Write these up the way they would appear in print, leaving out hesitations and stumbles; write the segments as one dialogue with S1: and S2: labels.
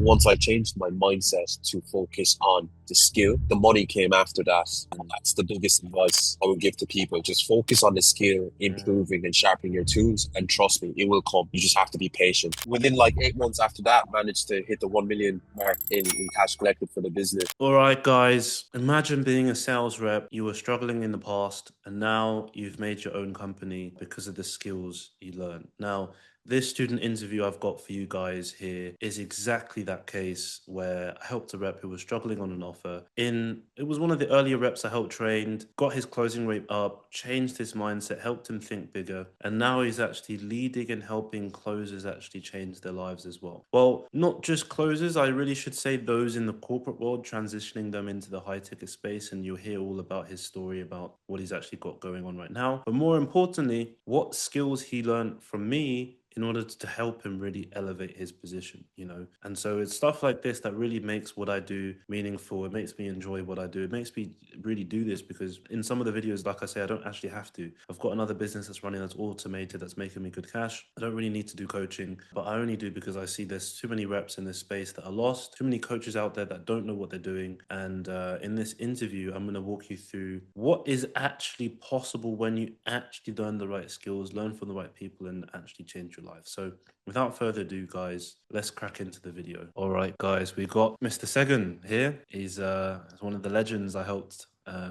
S1: once I changed my mindset to focus on the skill, the money came after that. And that's the biggest advice I would give to people. Just focus on the skill,
S2: Mm.
S1: improving and sharpening your tools. And trust me, it will come. You just have to be patient. Within like 8 months after that, managed to hit the 1 million mark in cash collected for the business.
S2: All right, guys, imagine being a sales rep. You were struggling in the past, and now you've made your own company because of the skills you learned. Now, this student interview I've got for you guys here is exactly that case where I helped a rep who was struggling on an offer. It was one of the earlier reps I helped trained, got his closing rate up, changed his mindset, helped him think bigger, and now he's actually leading and helping closers actually change their lives as well. Well, not just closers, I really should say those in the corporate world, transitioning them into the high ticket space, and you'll hear all about his story about what he's actually got going on right now. But more importantly, what skills he learned from me in order to help him really elevate his position, you know? And so it's stuff like this that really makes what I do meaningful. It makes me enjoy what I do. It makes me really do this because in some of the videos, like I say, I don't actually have to. I've got another business that's running that's automated, that's making me good cash. I don't really need to do coaching, but I only do because I see there's too many reps in this space that are lost, too many coaches out there that don't know what they're doing. And in this interview, I'm going to walk you through what is actually possible when you actually learn the right skills, learn from the right people, and actually change your life. So without further ado, guys, let's crack into the video. All right, guys, we got Mr. Segun here. He's one of the legends I helped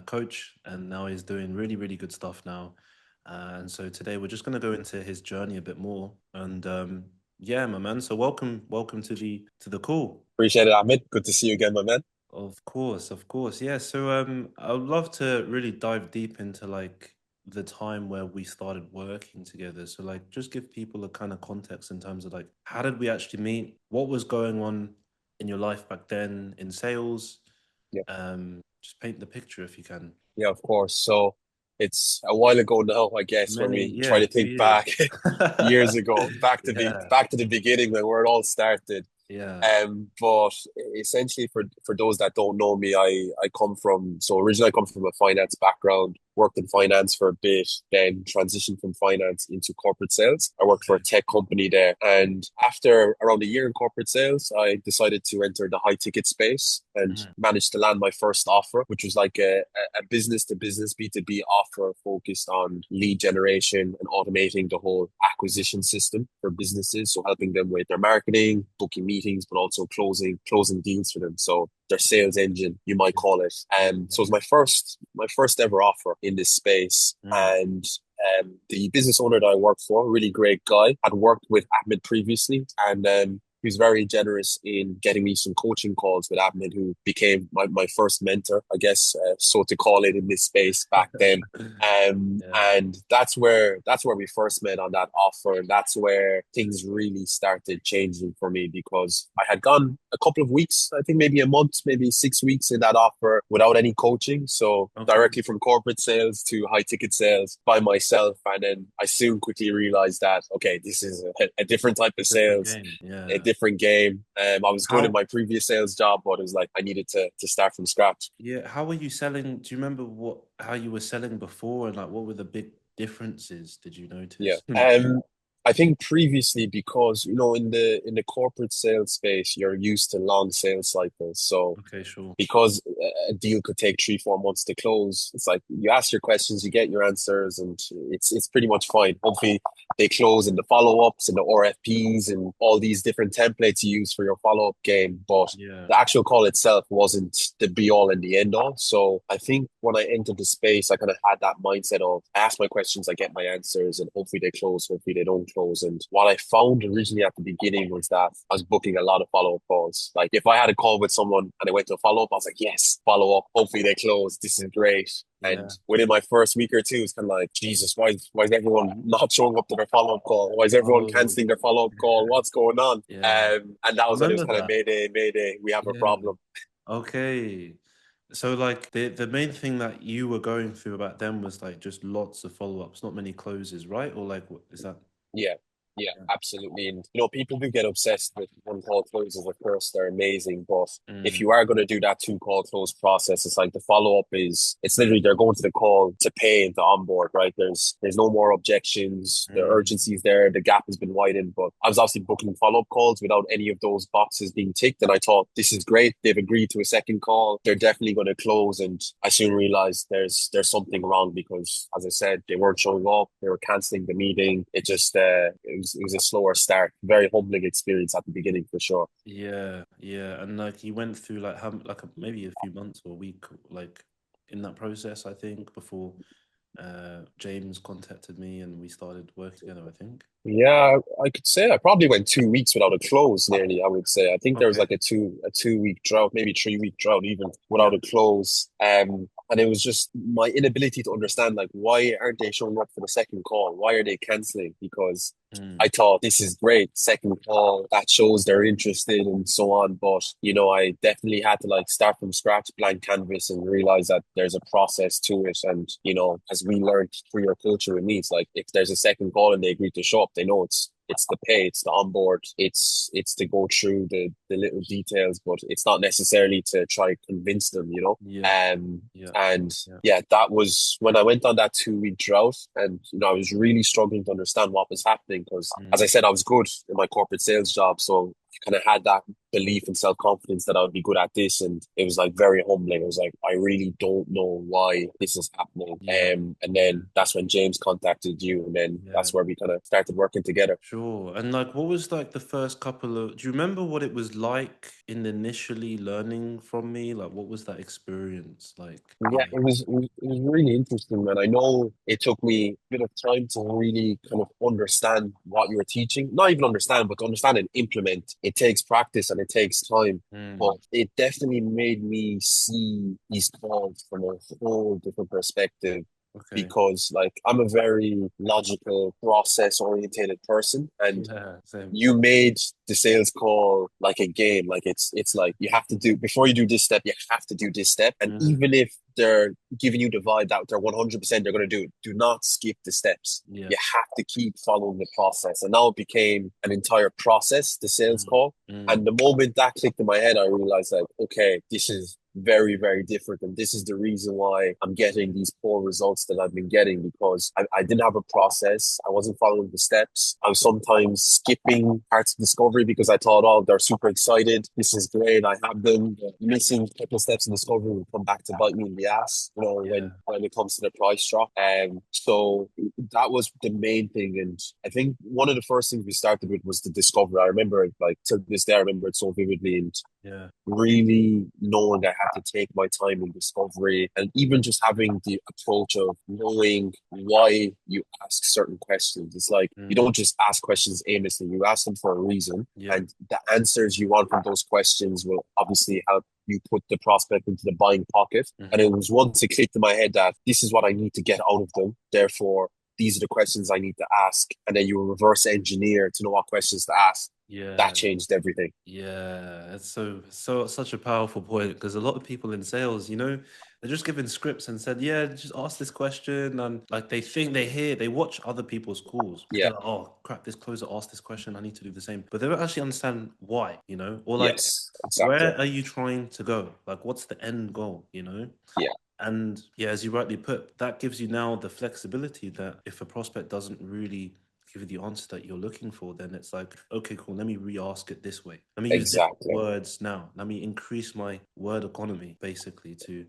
S2: coach, and now he's doing really, really good stuff now. And so today we're just going to go into his journey a bit more. And yeah, my man. So welcome to the call.
S1: Appreciate it, Ahmed. Good to see you again, my man.
S2: Of course, of course. Yeah. So I would love to really dive deep into like the time where we started working together. So like just give people a kind of context in terms of like how did we actually meet? What was going on in your life back then in sales?
S1: Yeah,
S2: Just paint the picture if you can.
S1: yeah, of course. So it's a while ago now, I guess, when we try
S2: Yeah,
S1: to
S2: few
S1: think
S2: years.
S1: back years ago,
S2: Yeah,
S1: back to the beginning when where it all started.
S2: yeah.
S1: But essentially, for those that don't know me, I come from so originally I come from a finance background. Worked in finance for a bit, then transitioned from finance into corporate sales. I worked for a
S2: Okay.
S1: tech company there, and after around a year in corporate sales, I decided to enter the high ticket space and
S2: Mhm.
S1: managed to land my first offer, which was like a business to business B2B offer focused on lead generation and automating the whole acquisition system for businesses. So helping them with their marketing, booking meetings, but also closing deals for them. So their sales engine, you might call it. So it was my first ever offer in this space.
S2: Mm.
S1: And the business owner that I worked for, really great guy, had worked with Ahmed previously, and he was very generous in getting me some coaching calls with Ahmed, who became my first mentor, I guess, so to call it in this space back then.
S2: Yeah.
S1: And that's where we first met on that offer, and that's where things really started changing for me because I had gone a couple of weeks, I think maybe a month, maybe 6 weeks in that offer without any coaching. So
S2: Okay.
S1: directly from corporate sales to high ticket sales by myself, and then I soon quickly realized that okay, this is a different type of
S2: Different
S1: sales,
S2: game.
S1: a
S2: Yeah.
S1: different game. I was good in
S2: How
S1: my previous sales job, but it was like I needed to start from scratch.
S2: Yeah, how were you selling? Do you remember how you were selling before and like what were the big differences did you
S1: Yeah.
S2: notice?
S1: I think previously because in the corporate sales space you're used to long sales cycles. So
S2: Okay, sure.
S1: because a deal could take 3 4 months to close, it's like you ask your questions, you get your answers, and it's pretty much fine. Hopefully they close in the follow-ups and the RFPs and all these different templates you use for your follow-up game. But
S2: Yeah.
S1: the actual call itself wasn't the be all and the end all. So I think when I entered the space, I kind of had that mindset of I ask my questions, I get my answers, and hopefully they close, hopefully they don't close. And what I found originally at the beginning was that I was booking a lot of follow-up calls. Like if I had a call with someone and I went to a follow-up, I was like, yes, follow up. Hopefully they close. This is great. And
S2: Yeah.
S1: within my first week or two, it's kind of like, Jesus, why is everyone not showing up to their follow-up call? Why is everyone
S2: Oh,
S1: canceling their follow-up call? What's going on?
S2: yeah.
S1: And that
S2: I
S1: was when it was
S2: remember
S1: kind of
S2: that.
S1: mayday, we have a
S2: Yeah.
S1: problem.
S2: Okay. So like the main thing that you were going through about them was like just lots of follow-ups, not many closes, right? Or like what is that?
S1: Yeah. Yeah, absolutely. And people do get obsessed with one call closes. Of course, they're amazing, but if
S2: Mm,
S1: you are going to do that two call close process, it's like the follow up is it's literally they're going to the call to pay and to onboard, right? There's no more objections. The
S2: mm,
S1: urgency is there. The gap has been widened, but I was obviously booking follow up calls without any of those boxes being ticked, and I thought this is great. They've agreed to a second call. They're definitely going to close, and I soon realized there's something wrong because, as I said, they weren't showing up. They were canceling the meeting. It was a slower start. Very humbling experience at the beginning for sure.
S2: yeah, yeah. And like you went through like how like maybe a few months or a week like in that process, I think, before James contacted me and we started working together, I think.
S1: Yeah, I could say I probably went 2 weeks without a close nearly, I would say. I think there was
S2: Okay.
S1: like a 2 week drought, maybe 3 week drought even
S2: Yeah.
S1: without a close. And it was just my inability to understand like why aren't they showing up for the second call? Why are they canceling? Because I
S2: Mm,
S1: thought this is great, second call, that shows they're interested and so on. But I definitely had to like start from scratch, blank canvas, and realize that there's a process to it. And as we learned through your culture with me, it's like if there's a second call and they agree to show up, they know it's the pay, it's the onboard, it's to go through the little details, but it's not necessarily to try to convince them,
S2: yeah.
S1: Um,
S2: Yeah.
S1: and
S2: Yeah.
S1: yeah, that was when I went on that 2 week drought, and I was really struggling to understand what was happening because, as I
S2: Mm,
S1: said, I was good in my corporate sales job, so I kind of had that belief and self confidence that I would be good at this, and it was like very humbling. It was like I really don't know why this is happening.
S2: yeah.
S1: And
S2: Yeah.
S1: then that's when James contacted you, and then
S2: Yeah.
S1: that's where we kind of started working together.
S2: Sure. And like, what was like the first couple of, do you remember what it was like in initially learning from me? Like, what was that experience like?
S1: Yeah,
S2: Yeah.
S1: it was really interesting, man. I know it took me a bit of time to really kind of understand what you were teaching. Not even understand, but to understand and implement. It takes practice and it takes time. But
S2: Mm,
S1: it definitely made me see these calls from a whole different perspective
S2: okay.
S1: because like I'm a very logical, process orientated person, and
S2: Yeah. Same.
S1: you made the sales call like a game. Like it's like you have to do before you do this step, you have to do this step. And
S2: Mm,
S1: even if they're giving you the vibe that they're 100% they're going to do it, do not skip the steps.
S2: yeah.
S1: You have to keep following the process. And now it became an entire process, the sales
S2: Mm,
S1: call. And
S2: mm,
S1: the moment that clicked in my head, I realized like, okay, this is very, very different. And this is the reason why I'm getting these poor results that I've been getting because I didn't have a process. I wasn't following the steps. I was sometimes skipping parts of discovery because I thought, oh, they're super excited. This is great. I have them. Missing a couple of steps in discovery will come back to bite me in the ass,
S2: yeah.
S1: when it comes to the price drop. So that was the main thing. And I think one of the first things we started with was the discovery. I remember it like to this day, I remember it so vividly. And
S2: Yeah.
S1: really knowing I had to take my time in discovery and even just having the approach of knowing why you ask certain questions. It's like you
S2: Mm,
S1: don't just ask questions aimlessly, you ask them for a reason.
S2: yeah.
S1: And the answers you want from those questions will obviously help you put the prospect into the buying pocket. And
S2: Hmm.
S1: it was once it clicked in my head that this is what I need to get out of them. Therefore, these are the questions I need to ask. And then you reverse engineer to know what questions to ask. That
S2: Yeah.
S1: changed everything.
S2: Yeah, it's so such a powerful point because a lot of people in sales, they're just given scripts and said, yeah, just ask this question, and like they think they watch other people's calls because
S1: Yeah.
S2: they're like, oh crap, this closer asked this question, I need to do the same, but they don't actually understand why, or like
S1: Yes, exactly.
S2: where are you trying to go? Like, what's the end goal,
S1: Yeah,
S2: And yeah, as you rightly put, that gives you now the flexibility that if a prospect doesn't really give you the answer that you're looking for, then it's like, okay, cool, let me re-ask it this way. Let me use different
S1: exactly.
S2: words now. Let me increase my word economy basically to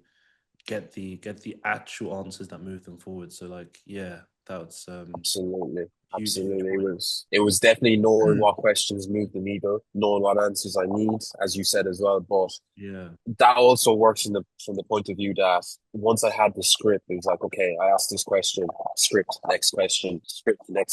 S2: get the actual answers that move them forward. So like, yeah, that's
S1: Absolutely.
S2: huge, huge
S1: Absolutely. It
S2: point.
S1: was it was definitely knowing what questions move the needle, knowing what answers I need, as you said as well. But
S2: Yeah.
S1: that also works from the point of view that once I had the script, it was like, okay, I asked this question, script, next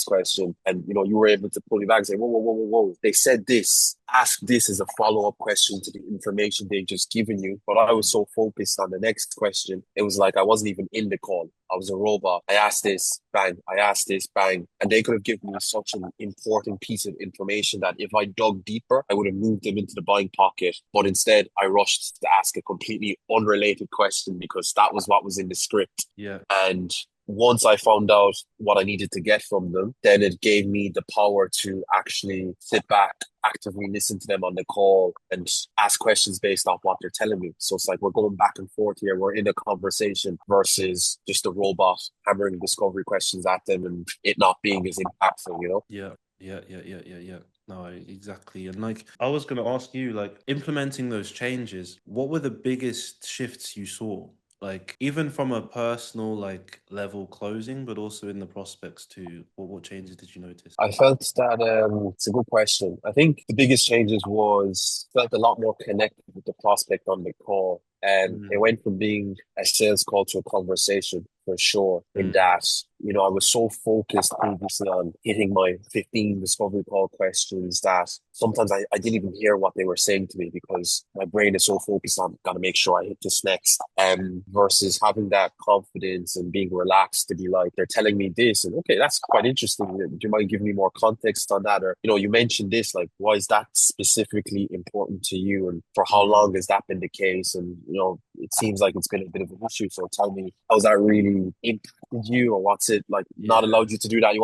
S1: question. And you were able to pull it back and say, whoa, whoa, whoa, whoa, whoa. They said this. Ask this as a follow-up question to the information they've just given you. But I was
S2: Mm,
S1: so focused on the next question, it was like I wasn't even in the call. I was a robot. I asked this, bang. I asked this, bang. And they could have given me such an important piece of information that if I dug deeper, I would have moved them into the buying pocket. But instead, I rushed to ask a completely unrelated question because that was what was in the script.
S2: yeah.
S1: And once I found out what I needed to get from them, then it gave me the power to actually sit back, actively listen to them on the call and ask questions based off what they're telling me. So it's like we're going back and forth here. We're in a conversation versus just a robot hammering discovery questions at them and it not being as impactful, you know?
S2: Yeah, yeah. No, exactly. And like, I was going to ask you, like, implementing those changes, what were the biggest shifts you saw? Like, even from a personal, like, level closing, but also in the prospects too. What changes did you notice?
S1: I felt that it's a good question. I think the biggest changes was felt a lot more connected with the prospect on the call. And it
S2: Mm,
S1: went from being a sales call to a conversation for sure. In
S2: mm,
S1: that, I was so focused previously on hitting my 15 discovery call questions that sometimes I didn't even hear what they were saying to me because my brain is so focused on gotta make sure I hit this next. Versus having that confidence and being relaxed to be like, they're telling me this, and okay, that's quite interesting. Do you mind giving me more context on that? Or, you mentioned this, like, why is that specifically important to you? And for how
S2: mm.
S1: long has that been the case? And, it seems like it's been a bit of an issue. So tell me, how's that really impacted you, or what's it like not
S2: Yeah,
S1: allowed you to do that?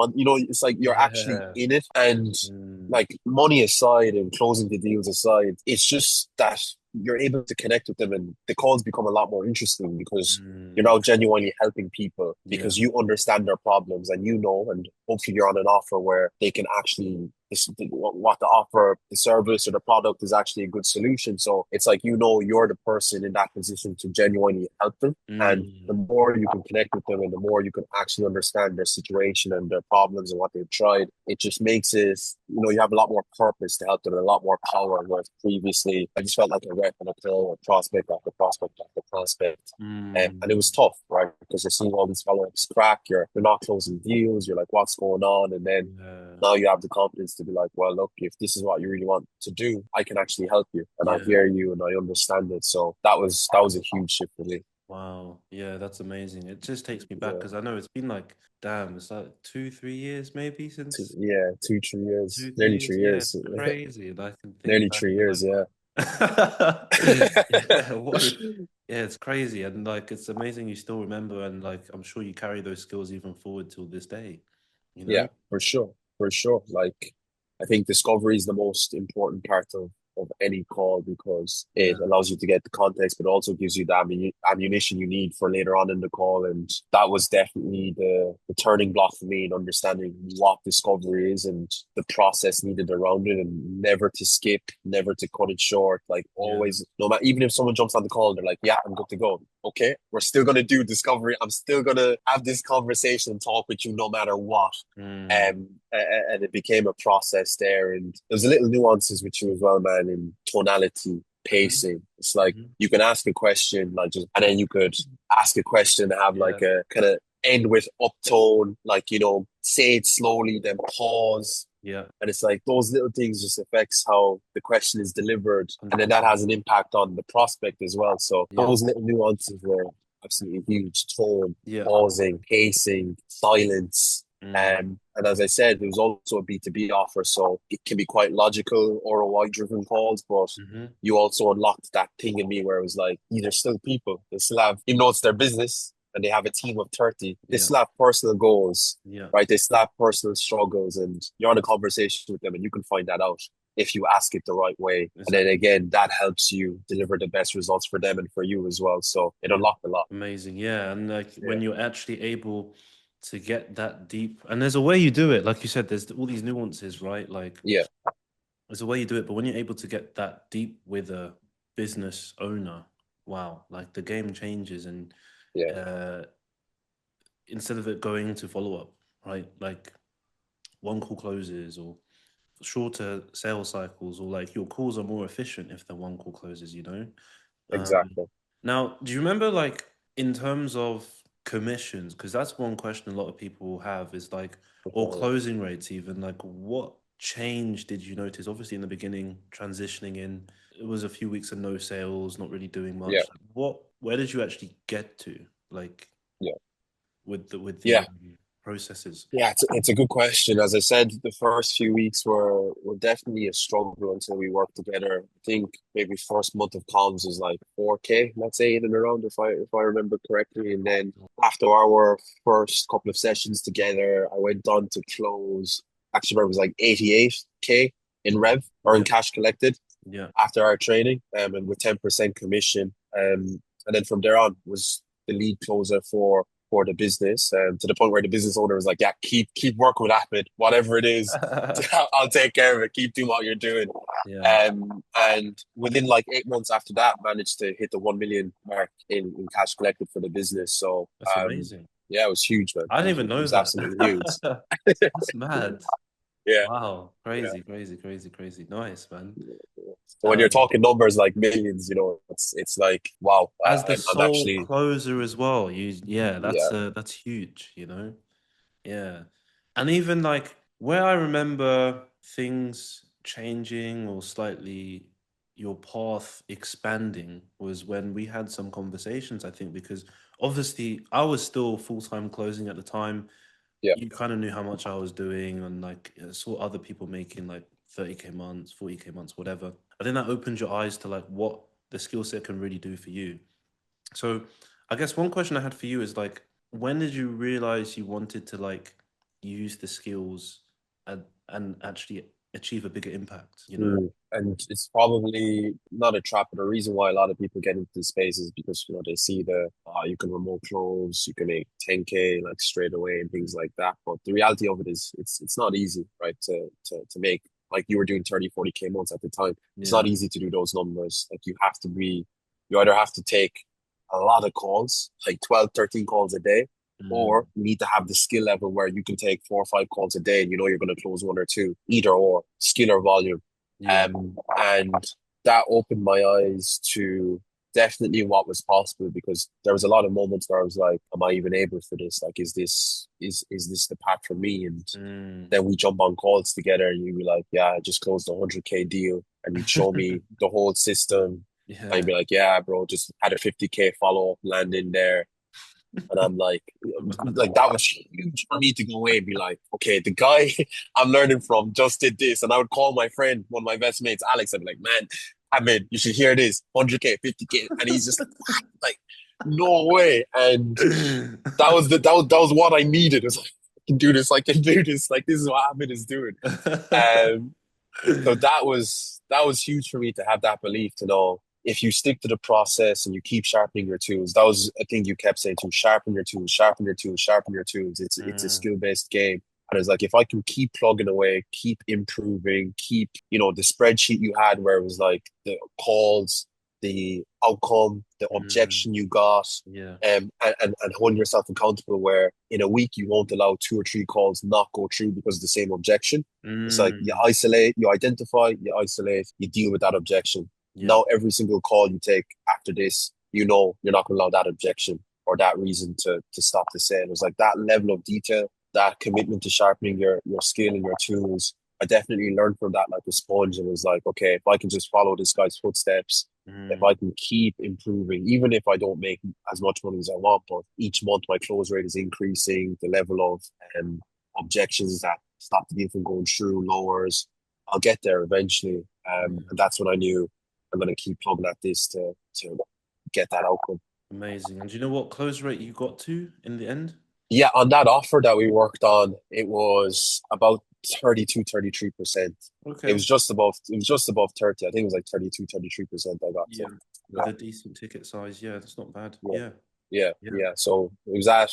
S1: It's like you're actually
S2: yeah.
S1: in it. And
S2: Mm,
S1: like money aside and closing the deals aside, it's just that you're able to connect with them and the calls become a lot more interesting because you're
S2: mm.
S1: now genuinely helping people
S2: Yeah.
S1: because you understand their problems and and hopefully you're on an offer where they can actually what the offer, the service or the product is actually a good solution. So it's like you're the person in that position to genuinely help them. And the
S2: Mm,
S1: more you can connect with them and the more you can actually understand their situation and their problems and what they've tried, it just makes it, you have a lot more purpose to help them and a lot more power. Whereas previously, I just felt like a rep and a call, a prospect after prospect after prospect. And it was
S2: mm.
S1: tough, right? Because you're seeing all these follow-ups crack, you're not closing deals, you're like, what's going on? And then
S2: Yeah,
S1: now you have the confidence to be like, well, look, if this is what you really want to do, I can actually help you and I
S2: yeah.
S1: hear you and I understand it. So that was a huge shift for me.
S2: Wow. Yeah, that's amazing. It just takes me back
S1: Yeah.
S2: because I know it's been like, damn, it's like 2, 3 years maybe since
S1: Yeah, 2, 3 years,
S2: two, three
S1: nearly
S2: years.
S1: three
S2: Yeah,
S1: years,
S2: it's crazy. And I can think
S1: nearly
S2: back
S1: 3 years.
S2: and
S1: Yeah.
S2: like, yeah, yeah, it's crazy. And like, it's amazing you still remember. And like, I'm sure you carry those skills even forward till this day, you
S1: Yeah,
S2: know?
S1: for sure. For sure. Like, I think discovery is the most important part of any call because it
S2: Yeah.
S1: allows you to get the context, but also gives you the ammunition you need for later on in the call. And that was definitely the turning block for me in understanding what discovery is and the process needed around it and never to skip, never to cut it short. Like,
S2: Yeah.
S1: always, no matter, even if someone jumps on the call, they're like, yeah, I'm good to go. Okay, we're still going to do discovery. I'm still going to have this conversation and talk with you no matter what.
S2: Mm,
S1: And it became a process there. And there's a little nuances with you as well, man, in tonality,
S2: hmm,
S1: pacing. It's like
S2: hmm.
S1: you can ask a question, like just, and then you could ask a question and have
S2: Yeah.
S1: like a kind of end with uptone, like, say it slowly, then pause.
S2: Yeah.
S1: And it's like those little things just affects how the question is delivered. And then that
S2: 100%.
S1: has an impact on the prospect as well. So
S2: Yeah.
S1: those little nuances were absolutely huge. Tone,
S2: Yeah.
S1: pausing, pacing, silence.
S2: Mm,
S1: And as I said, there was also a B2B offer. So it can be quite logical ROI driven calls, but
S2: hmm.
S1: you also unlocked that thing in me where it was like, these are still people. They still have, even though it's their business and they have a team of 30, they
S2: Yeah.
S1: still have personal goals,
S2: Yeah.
S1: right? They still have personal struggles and you're on a conversation with them and you can find that out if you ask it the right way. And then
S2: Exactly.
S1: again, that helps you deliver the best results for them and for you as well. So it
S2: Yeah.
S1: unlocked a lot.
S2: Amazing. Yeah. And like
S1: Yeah.
S2: when you're actually able to get that deep, and there's a way you do it. Like you said, there's all these nuances, right? Like
S1: Yeah.
S2: there's a way you do it, but when you're able to get that deep with a business owner, wow, like the game changes. And
S1: Yeah.
S2: uh, instead of it going to follow up, right? Like one call closes or shorter sales cycles, or like your calls are more efficient if the one call closes, you know? Um,
S1: Exactly.
S2: Now, do you remember, like, in terms of commissions? Because that's one question a lot of people have is like, or
S1: Okay.
S2: closing rates, even like, what change did you notice? Obviously, in the beginning, transitioning in, it was a few weeks of no sales, not really doing
S1: Yeah.
S2: much. Where did you actually get to, like,
S1: Yeah.
S2: with the
S1: Yeah.
S2: processes?
S1: Yeah, it's a good question. As I said, the first few weeks were definitely a struggle until we worked together. I think maybe first month of comms was like 4K, let's say, in and around if I remember correctly. And then after our first couple of sessions together, I went on to close. Actually, it was like 88K in
S2: Mm.
S1: rev or in
S2: Yeah,
S1: cash collected
S2: yeah.
S1: after our training, and with 10% commission. And then from there on was the lead closer for the business, to the point where the business owner was like, "Yeah, keep working with Ahmed, whatever it is, I'll take care of it. Keep doing what you're doing."
S2: Yeah,
S1: And within like 8 months after that, managed to hit the 1 million mark in cash collected for the business. So,
S2: that's amazing.
S1: yeah, it was huge, man.
S2: I
S1: It
S2: didn't
S1: was,
S2: even
S1: it
S2: know
S1: was absolutely huge.
S2: that. That's mad.
S1: Yeah,
S2: Wow.
S1: yeah.
S2: Crazy, crazy, crazy, crazy. Nice, man.
S1: So when you're
S2: Um,
S1: talking numbers like millions, it's like wow.
S2: as the
S1: I'm
S2: sole
S1: actually
S2: closer as well, yeah,
S1: yeah.
S2: that's huge, Yeah. And even like where I remember things changing or slightly your path expanding was when we had some conversations, I think, because obviously I was still full-time closing at the time.
S1: Yeah.
S2: You kind of knew how much I was doing and like saw other people making like 30K months, 40K months, whatever. I think that opened your eyes to like what the skill set can really do for you. So I guess one question I had for you is like, when did you realize you wanted to like use the skills and actually achieve a bigger impact?
S1: And it's probably not a trap, but the reason why a lot of people get into this space is because they see you can remote close, you can make 10K like straight away and things like that. But the reality of it is it's not easy, right? To make like you were doing 30, 40K months at the time. It's not
S2: Yeah.
S1: easy to do those numbers. Like you either have to take a lot of calls, like 12, 13 calls a day, or
S2: Mm,
S1: you need to have the skill level where you can take 4 or 5 calls a day and you're going to close one or two, either or, skill or volume.
S2: yeah.
S1: And that opened my eyes to definitely what was possible, because there was a lot of moments where I was like, am I even able for this? Like, is this the path for me? And
S2: Mm.
S1: then we jump on calls together and you'd be like, yeah, I just closed a 100K deal. And you'd show me the whole system. And you'd
S2: Yeah.
S1: be like, yeah, bro, just had a 50K follow up land in there. And I'm like that was huge for me to go away and be like, okay, the guy I'm learning from just did this. And I would call my friend, one of my best mates, Alex. I'd be like, man, Ahmed, you should hear this, 100K, 50K. And he's just like, what? Like, no way. And that was what I needed. It was like, I can do this. Like, this is what Ahmed is doing. Um, so that was huge for me to have that belief, to know if you stick to the process and you keep sharpening your tools. That was a thing you kept saying to sharpen your tools, sharpen your tools, sharpen your tools. It's a
S2: Mm,
S1: skill-based game. And it's like if I can keep plugging away, keep improving, keep, the spreadsheet you had where it was like the calls, the outcome, the
S2: mm,
S1: objection you got,
S2: yeah.
S1: and holding yourself accountable where in a week you won't allow 2 or 3 calls not go through because of the same objection. It's like you
S2: Mm,
S1: isolate, you identify, you isolate, you deal with that objection.
S2: yeah.
S1: Now, every single call you take after this, you're not going to allow that objection or that reason to stop the sale. It's like that level of detail, that commitment to sharpening your skill and your tools. I definitely learned from that like a sponge, and was like, okay, if I can just follow this guy's footsteps, if I
S2: Mm,
S1: can keep improving, even if I don't make as much money as I want, but each month my close rate is increasing, the level of objections that stop the deal from going through lowers, I'll get there eventually.
S2: yeah.
S1: And that's when I knew I'm going to keep plugging at this to get that outcome.
S2: Amazing. And do you know what close rate you got to in the end?
S1: Yeah, on that offer that we worked on, it was about 32, 33%.
S2: Okay.
S1: It was just above 30. I think it was like 32, 33% I got to.
S2: Yeah.
S1: Yeah,
S2: With a decent ticket size. Yeah, that's not bad.
S1: yeah,
S2: Yeah.
S1: yeah,
S2: Yeah.
S1: yeah. So it was I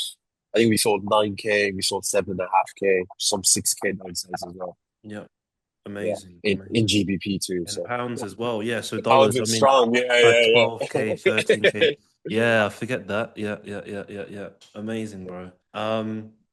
S1: think we sold 9K, we sold 7.5K, some 6K downsides as well.
S2: Yeah.
S1: Yeah.
S2: Amazing.
S1: In
S2: Amazing.
S1: GBP too.
S2: In
S1: So
S2: pounds
S1: yeah.
S2: as well. Yeah. So
S1: The pounds
S2: dollars, I
S1: is
S2: mean,
S1: strong. Yeah,
S2: like
S1: yeah,
S2: 12K,
S1: yeah.
S2: 13K. Yeah, I forget that. Yeah, yeah, yeah, yeah, yeah. Amazing, bro.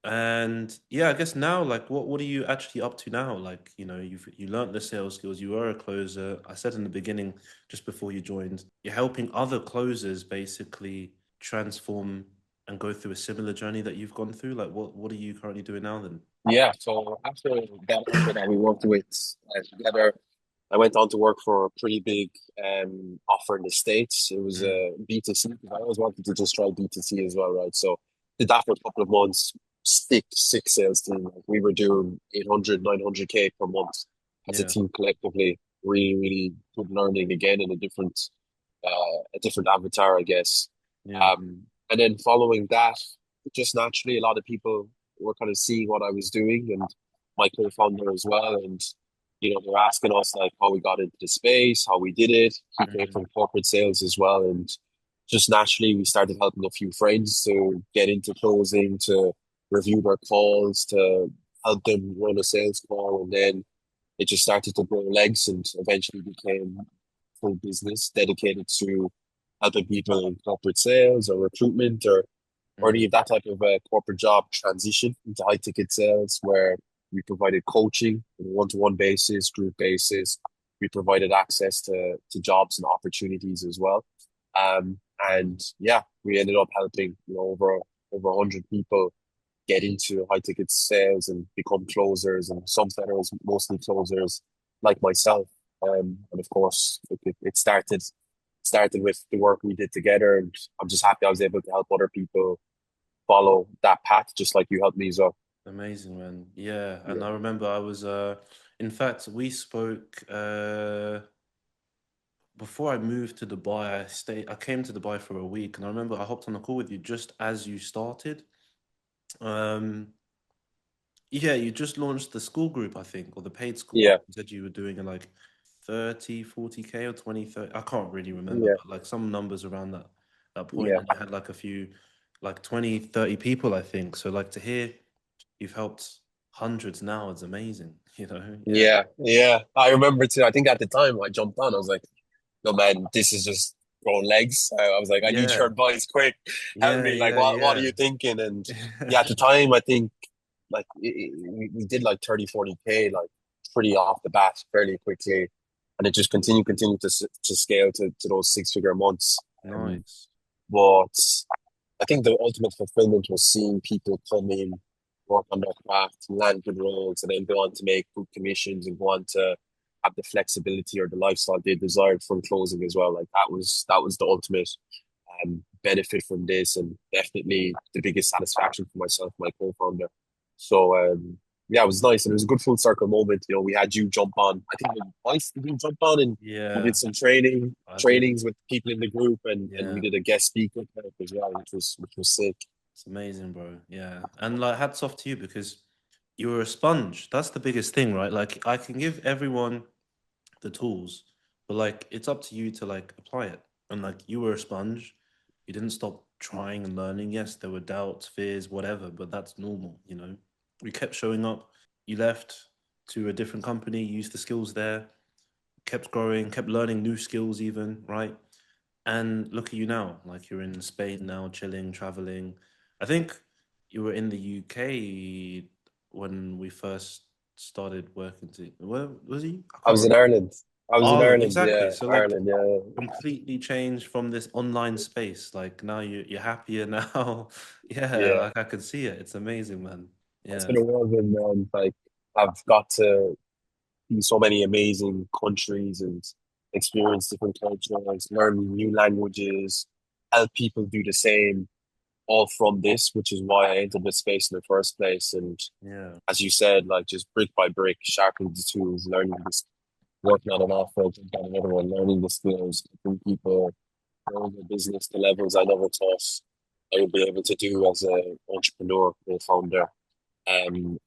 S2: And yeah, I guess now, like, what are you actually up to now? Like, you learned the sales skills. You are a closer. I said in the beginning, just before you joined, you're helping other closers basically transform and go through a similar journey that you've gone through. Like, what are you currently doing now then?
S1: Yeah, so after that offer that we worked with together, I went on to work for a pretty big offer in the States. It was
S2: Mm,
S1: B2C, because I always wanted to just try B2C as well, right? So did that for a couple of months, six sales team. Like, we were doing 800, 900K per month as a
S2: Yeah.
S1: team collectively. Really, really good learning again in a different avatar, I guess.
S2: Yeah.
S1: And then following that, just naturally, a lot of people were kind of seeing what I was doing, and my co-founder as well. And they're asking us like how we got into the space, how we did it. He came
S2: Mm,
S1: from corporate sales as well, and just naturally, we started helping a few friends to get into closing, to review their calls, to help them run a sales call, and then it just started to grow legs and eventually became full business dedicated to helping people in corporate sales or recruitment or any
S2: mm,
S1: of that type of corporate job transition into high ticket sales where we provided coaching on a one-to-one basis, group basis. We provided access to jobs and opportunities as well. And yeah, we ended up helping over 100 people get into high ticket sales and become closers, and some sellers, mostly closers like myself. And of course, it started with the work we did together, and I'm just happy I was able to help other people follow that path, just like you helped me as well.
S2: amazing, man. Yeah. And
S1: Yeah,
S2: I remember I was in fact we spoke before I moved to Dubai. I came to Dubai for a week and I remember I hopped on a call with you just as you started. Um yeah, you just launched the school group, I think, or the paid school group.
S1: yeah,
S2: You said you were doing like 30, 40K or 20, 30. I can't really remember,
S1: yeah,
S2: but like some numbers around that point,
S1: yeah,
S2: and you had like a few like 20, 30 people, I think. So like to hear you've helped hundreds now is amazing, you know? Yeah.
S1: yeah, yeah. I remember too. I think at the time I jumped on, I was like, "No, man, this is just growing legs." I was like, "I need your
S2: Yeah.
S1: advice, quick. Help
S2: Yeah,
S1: me. Like,
S2: yeah,
S1: what are
S2: yeah.
S1: you thinking?" And yeah, at the time, I think like we did like 30, 40K, like pretty off the bat fairly quickly, and it just continued to scale to those six-figure months. um,
S2: Nice.
S1: but I think the ultimate fulfillment was seeing people come in, work on their craft, land good roles, and then go on to make good commissions and go on to have the flexibility or the lifestyle they desired from closing as well. Like that was the ultimate benefit from this, and definitely the biggest satisfaction for myself, my co-founder. So yeah, it was nice, and it was a good full circle moment. We had you jump on. I think twice did you jump on, and we
S2: Yeah,
S1: did some
S2: I did.
S1: trainings with people in the group, and we
S2: Yeah.
S1: did a guest speaker as well, which was sick.
S2: It's amazing, bro. Yeah. And like hats off to you because you were a sponge. That's the biggest thing, right? Like I can give everyone the tools, but like it's up to you to like apply it. And like you were a sponge. You didn't stop trying and learning. Yes, there were doubts, fears, whatever, but that's normal, you know. You kept showing up. You left to a different company, used the skills there, kept growing, kept learning new skills even, right? And look at you now, like you're in Spain now, chilling, traveling. I think you were in the UK when we first started working. Where was he? I
S1: I
S2: can't
S1: was in
S2: remember.
S1: Ireland. I was in
S2: Oh,
S1: Ireland.
S2: exactly.
S1: Yeah,
S2: So like
S1: Ireland. Yeah,
S2: completely changed from this online space. Like now you're happier now. Yeah,
S1: yeah.
S2: like I can see it. It's amazing, man.
S1: It's
S2: Yeah,
S1: been a whirlwind, man. Like I've got to see so many amazing countries and experience different cultures, learn new languages, help people do the same, all from this, which is why I entered this space in the first place. And
S2: yeah,
S1: as you said, like just brick by brick, sharpening the tools, learning this, working on an offer, and on another one, learning the skills, helping people grow their business to levels I never thought I would be able to do as an entrepreneur or founder. And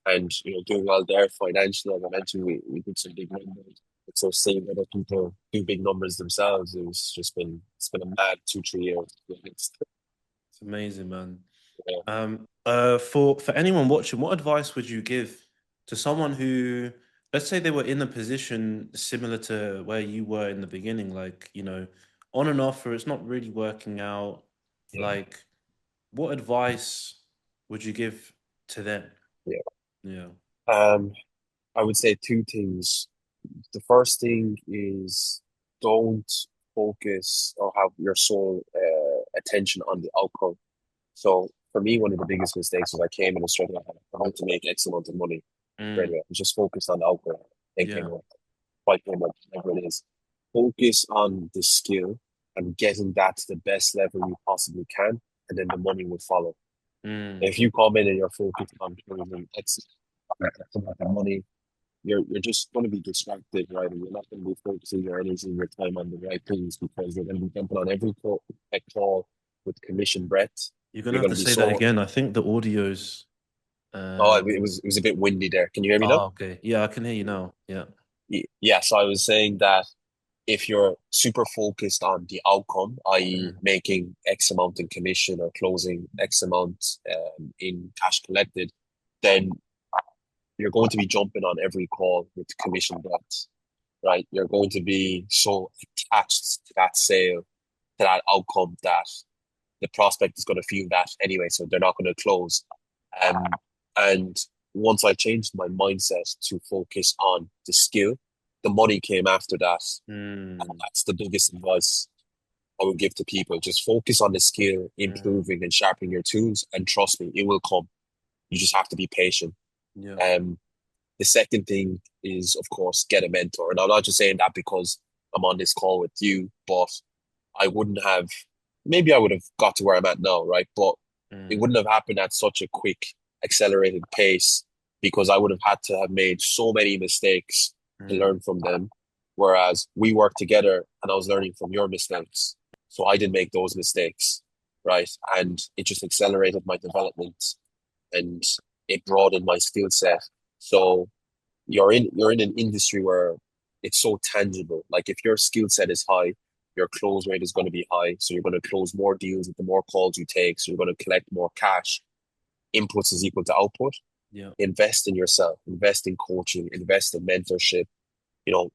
S1: doing well there financially, as I mentioned, we did some big numbers. So seeing other people do big numbers themselves, it's been a mad 2 3 years, to be honest.
S2: it's amazing, man.
S1: Yeah.
S2: For anyone watching, what advice would you give to someone who, let's say they were in a position similar to where you were in the beginning, like, on and off, or it's not really working out,
S1: Yeah.
S2: like, what advice would you give to them?
S1: Yeah.
S2: Yeah.
S1: Um, I would say two things. The first thing is don't focus or have your sole attention on the outcome. So for me, one of the biggest mistakes was I came in and straight away, I want to make X amount of money straight
S2: Mm,
S1: away. I was just focused on the outcome, thinking,
S2: yeah.
S1: 5 whatever it is. Focus on the skill and getting that to the best level you possibly can, and then the money will follow.
S2: Mm.
S1: If you come in and you're focused on closing X amount of money, you're just going to be distracted, right? And you're not going to be focusing your energy and your time on the right things because you're going to be jumping on every call with commission breath.
S2: You're gonna
S1: You're
S2: have
S1: going
S2: to
S1: to be
S2: say that
S1: so.
S2: again. I think the audio's
S1: Oh,
S2: uh
S1: it was a bit windy there. Can you hear me now?
S2: oh, okay. Yeah, I can hear you now. Yeah.
S1: Yeah. So I was saying that if you're super focused on the outcome, i.e.,
S2: Mm.
S1: making X amount in commission or closing X amount in cash collected, then you're going to be jumping on every call with commission bets, right? You're going to be so attached to that sale, to that outcome that the prospect is going to feel that anyway, so they're not going to close. Um, and once I changed my mindset to focus on the skill, the money came after that. And
S2: Mm.
S1: that's the biggest advice I would give to people. Just focus on the skill,
S2: Mm.
S1: improving and sharpening your tools, and trust me, it will come. You just have to be patient.
S2: Yeah.
S1: Um, the second thing is, of course, get a mentor. And I'm not just saying that because I'm on this call with you, but I wouldn't have, maybe I would have got to where I'm at now, right? But it
S2: Mm.
S1: wouldn't have happened at such a quick, accelerated pace because I would have had to have made so many mistakes to
S2: Mm.
S1: learn from them. Whereas we worked together and I was learning from your mistakes. So I didn't make those mistakes, right? And it just accelerated my development and it broadened my skill set. So you're in an industry where it's so tangible. Like if your skill set is high, your close rate is going to be high. So you're going to close more deals with the more calls you take. So you're going to collect more cash. Inputs is equal to output.
S2: Yeah.
S1: Invest in yourself, invest in coaching, invest in mentorship,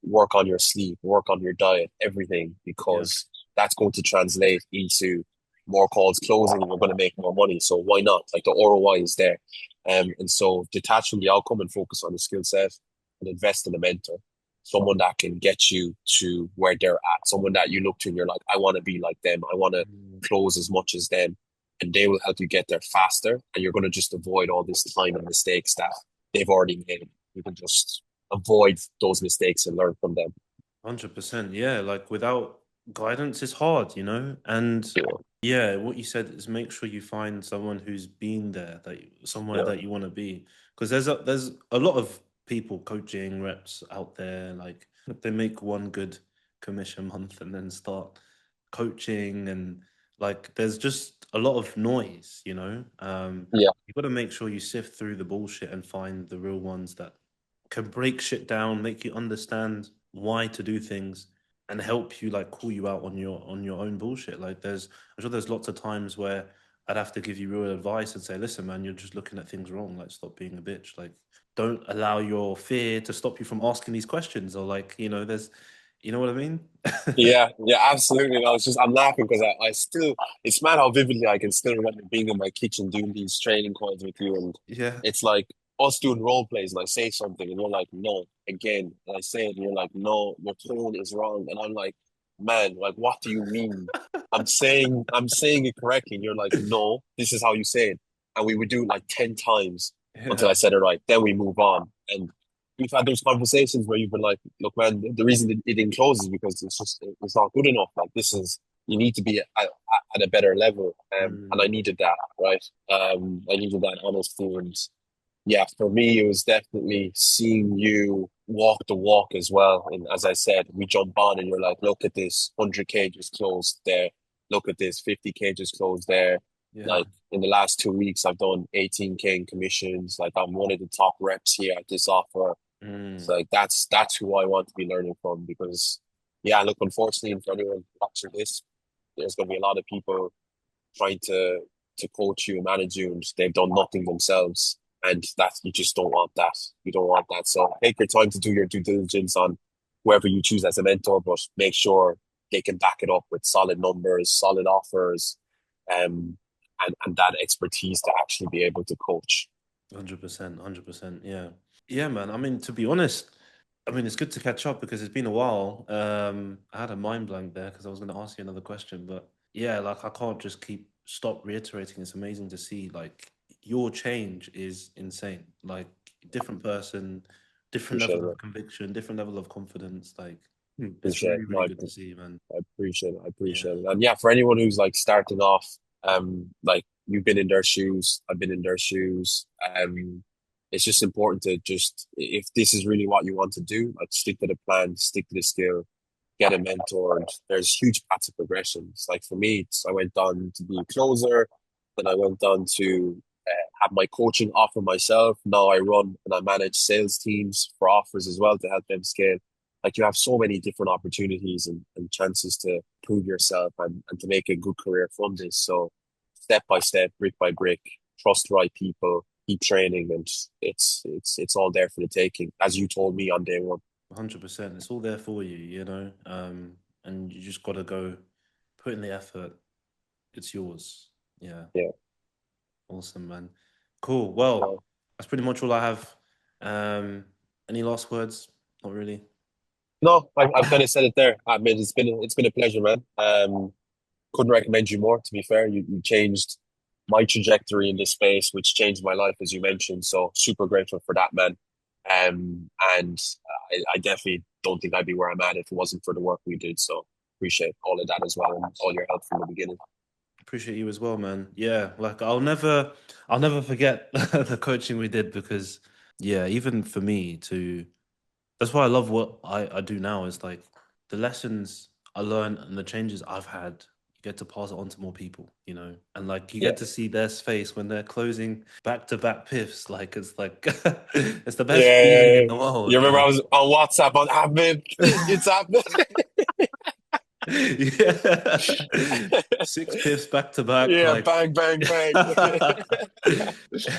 S1: work on your sleep, work on your diet, everything,
S2: Yeah.
S1: because that's going to translate into more calls closing and you're going to make more money. So why not? Like the ROI is there. And so detach from the outcome and focus on the skill set and invest in a mentor, someone that can get you to where they're at, someone that you look to and you're like, I want to be like them. I want to
S2: Mm.
S1: close as much as them. And they will help you get there faster. And you're going to just avoid all this time and mistakes that they've already made. You can just avoid those mistakes and learn from them.
S2: 100%. Yeah, like without guidance, it's hard, you know? And
S1: Yeah,
S2: yeah, what you said is make sure you find someone who's been there, somewhere
S1: yeah,
S2: that you want to be. Because there's a lot of people coaching reps out there, like they make one good commission month and then start coaching and like there's just a lot of noise, you know?
S1: yeah,
S2: You got to make sure you sift through the bullshit and find the real ones that can break shit down, make you understand why to do things, and help you like call you out on your own bullshit. Like I'm sure there's lots of times where I'd have to give you real advice and say, listen, man, you're just looking at things wrong. Like, stop being a bitch. Like, don't allow your fear to stop you from asking these questions. Or like, you know what I mean?
S1: yeah, absolutely. And I'm laughing because I still, it's mad how vividly I can still remember being in my kitchen doing these training calls with you. And
S2: Yeah.
S1: it's like us doing role plays and I say something and you're like, no, again. And I say it and you're like, no, your tone is wrong. And I'm like, man, like, what do you mean? I'm saying it correctly. And you're like, no, this is how you say it. And we would do it like 10 times until I
S2: Yeah.
S1: said it right. Then we move on. And we've had those conversations where you've been like, look, man, the reason it didn't close is because it's not good enough. Like you need to be at a better level. And I
S2: Mm.
S1: needed that, right? I needed that honesty. And yeah, for me, it was definitely seeing you walk the walk as well. And as I said, we jump on and you're like, look at this 100K just closed there. Look at this 50K just closed there.
S2: Yeah.
S1: Like in the last 2 weeks, I've done 18K in commissions. Like I'm one of the top reps here at this offer.
S2: Mm.
S1: So like that's who I want to be learning from because yeah, look, unfortunately for anyone watching this, there's gonna be a lot of people trying to coach you and manage you and they've done nothing themselves. And that you just don't want that. You don't want that. So take your time to do your due diligence on whoever you choose as a mentor, but make sure they can back it up with solid numbers, solid offers, um, and that expertise to actually be able to coach.
S2: 100%, 100%. Yeah. Yeah, man. I mean, to be honest, I mean, it's good to catch up because it's been a while. I had a mind blank there because I was going to ask you another question, but yeah, like I can't just stop reiterating. It's amazing to see like your change is insane. Like different person, different
S1: Appreciate
S2: level
S1: it.
S2: of conviction, different level of confidence. Like it's
S1: Appreciate it.
S2: really,
S1: No,
S2: really good to see, man.
S1: I appreciate it. I
S2: Yeah.
S1: appreciate it. And yeah, for anyone who's like starting off, like you've been in their shoes, I've been in their shoes. It's just important to just, if this is really what you want to do, like stick to the plan, stick to the skill, get a mentor. And there's huge paths of progressions. Like for me, I went on to be a closer, then I went on to have my coaching offer myself. Now I run and I manage sales teams for offers as well to help them scale. Like you have so many different opportunities and chances to prove yourself and to make a good career from this. So step by step, brick by brick, trust the right people, keep training, and it's all there for the taking, as you told me on day one.
S2: 100%. It's all there for you, you know. And you just got to go put in the effort. It's yours. Yeah.
S1: Yeah.
S2: Awesome, man. Cool. Well,
S1: No,
S2: that's pretty much all I have. Um, any last words? Not really.
S1: no, I've kind of said it there. I mean, it's been a pleasure, man. Couldn't recommend you more. To be fair, you changed my trajectory in this space, which changed my life, as you mentioned. So super grateful for that, man. And I definitely don't think I'd be where I'm at if it wasn't for the work we did. So appreciate all of that as well and all your help from the beginning.
S2: Appreciate you as well, man. Yeah, like I'll never forget the coaching we did because, yeah, even for me to, that's why I love what I do now is like the lessons I learn and the changes I've had, you get to pass it on to more people, you know, and like you
S1: Yeah.
S2: get to see their face when they're closing back to back piffs. Like it's like, it's the best feeling
S1: Yeah.
S2: in the
S1: You
S2: world.
S1: remember I
S2: Like,
S1: was on WhatsApp on happening. It's happening.
S2: yeah, six piffs back to back.
S1: Yeah,
S2: Like,
S1: bang, bang, bang.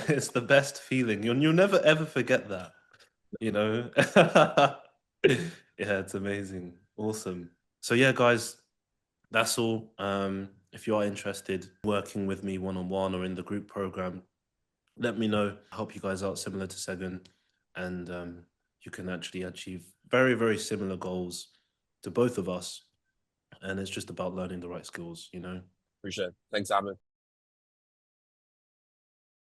S2: it's the best feeling. You'll never ever forget that, you know? Yeah, it's amazing. Awesome. So yeah, guys, that's all. If you are interested in working with me one on one or in the group program, let me know. Help you guys out similar to Segun. And you can actually achieve very, very similar goals to both of us. And it's just about learning the right skills, you know?
S1: Appreciate it. Thanks, Ahmed.